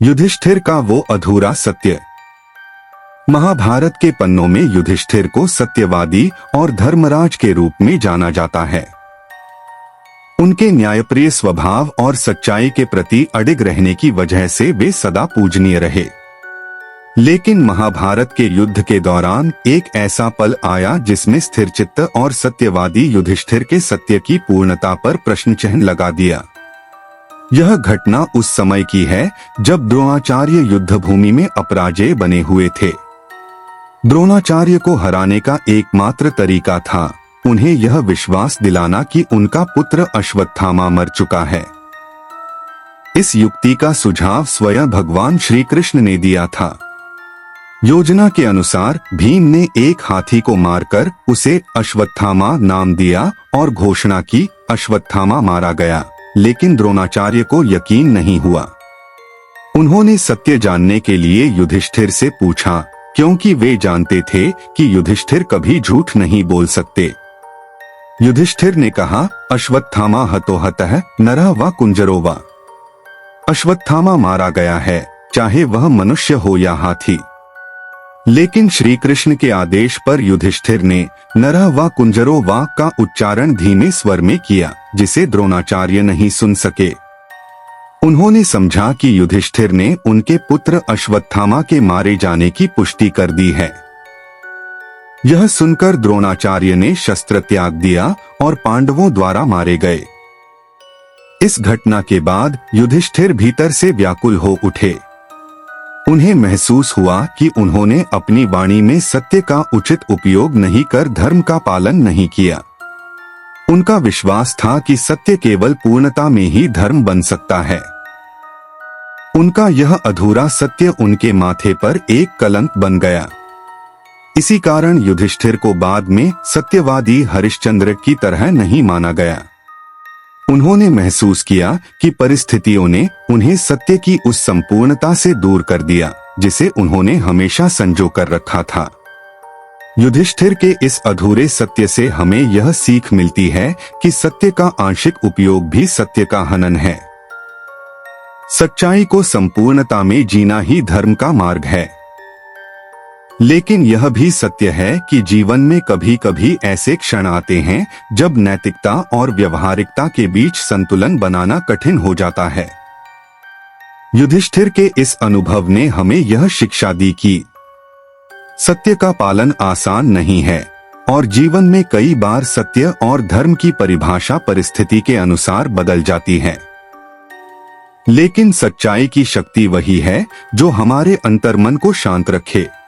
युधिष्ठिर का वो अधूरा सत्य। महाभारत के पन्नों में युधिष्ठिर को सत्यवादी और धर्मराज के रूप में जाना जाता है। उनके न्यायप्रिय स्वभाव और सच्चाई के प्रति अडिग रहने की वजह से वे सदा पूजनीय रहे। लेकिन महाभारत के युद्ध के दौरान एक ऐसा पल आया जिसमें स्थिरचित्त और सत्यवादी युधिष्ठिर के सत्य की पूर्णता पर प्रश्न चिन्ह लगा दिया। यह घटना उस समय की है जब द्रोणाचार्य युद्ध भूमि में अपराजय बने हुए थे। द्रोणाचार्य को हराने का एकमात्र तरीका था उन्हें यह विश्वास दिलाना कि उनका पुत्र अश्वत्थामा मर चुका है। इस युक्ति का सुझाव स्वयं भगवान श्री कृष्ण ने दिया था। योजना के अनुसार भीम ने एक हाथी को मारकर उसे अश्वत्थामा नाम दिया और घोषणा की अश्वत्थामा मारा गया। लेकिन द्रोणाचार्य को यकीन नहीं हुआ। उन्होंने सत्य जानने के लिए युधिष्ठिर से पूछा, क्योंकि वे जानते थे कि युधिष्ठिर कभी झूठ नहीं बोल सकते। युधिष्ठिर ने कहा, अश्वत्थामा हतो हतः नरः व कुंजरो वा। अश्वत्थामा मारा गया है, चाहे वह मनुष्य हो या हाथी। लेकिन श्री कृष्ण के आदेश पर युधिष्ठिर ने नरः व कुंजरो वा का उच्चारण धीमे स्वर में किया, जिसे द्रोणाचार्य नहीं सुन सके। उन्होंने समझा कि युधिष्ठिर ने उनके पुत्र अश्वत्थामा के मारे जाने की पुष्टि कर दी है। यह सुनकर द्रोणाचार्य ने शस्त्र त्याग दिया और पांडवों द्वारा मारे गए। इस घटना के बाद युधिष्ठिर भीतर से व्याकुल हो उठे। उन्हें महसूस हुआ कि उन्होंने अपनी वाणी में सत्य का उचित उपयोग नहीं कर धर्म का पालन नहीं किया। उनका विश्वास था कि सत्य केवल पूर्णता में ही धर्म बन सकता है। उनका यह अधूरा सत्य उनके माथे पर एक कलंक बन गया। इसी कारण युधिष्ठिर को बाद में सत्यवादी हरिश्चंद्र की तरह नहीं माना गया। उन्होंने महसूस किया कि परिस्थितियों ने उन्हें सत्य की उस संपूर्णता से दूर कर दिया जिसे उन्होंने हमेशा संजो कर रखा था। युधिष्ठिर के इस अधूरे सत्य से हमें यह सीख मिलती है कि सत्य का आंशिक उपयोग भी सत्य का हनन है। सच्चाई को संपूर्णता में जीना ही धर्म का मार्ग है। लेकिन यह भी सत्य है कि जीवन में कभी कभी ऐसे क्षण आते हैं जब नैतिकता और व्यवहारिकता के बीच संतुलन बनाना कठिन हो जाता है। युधिष्ठिर के इस अनुभव ने हमें यह शिक्षा दी कि सत्य का पालन आसान नहीं है और जीवन में कई बार सत्य और धर्म की परिभाषा परिस्थिति के अनुसार बदल जाती है। लेकिन सच्चाई की शक्ति वही है जो हमारे अंतर्मन को शांत रखे।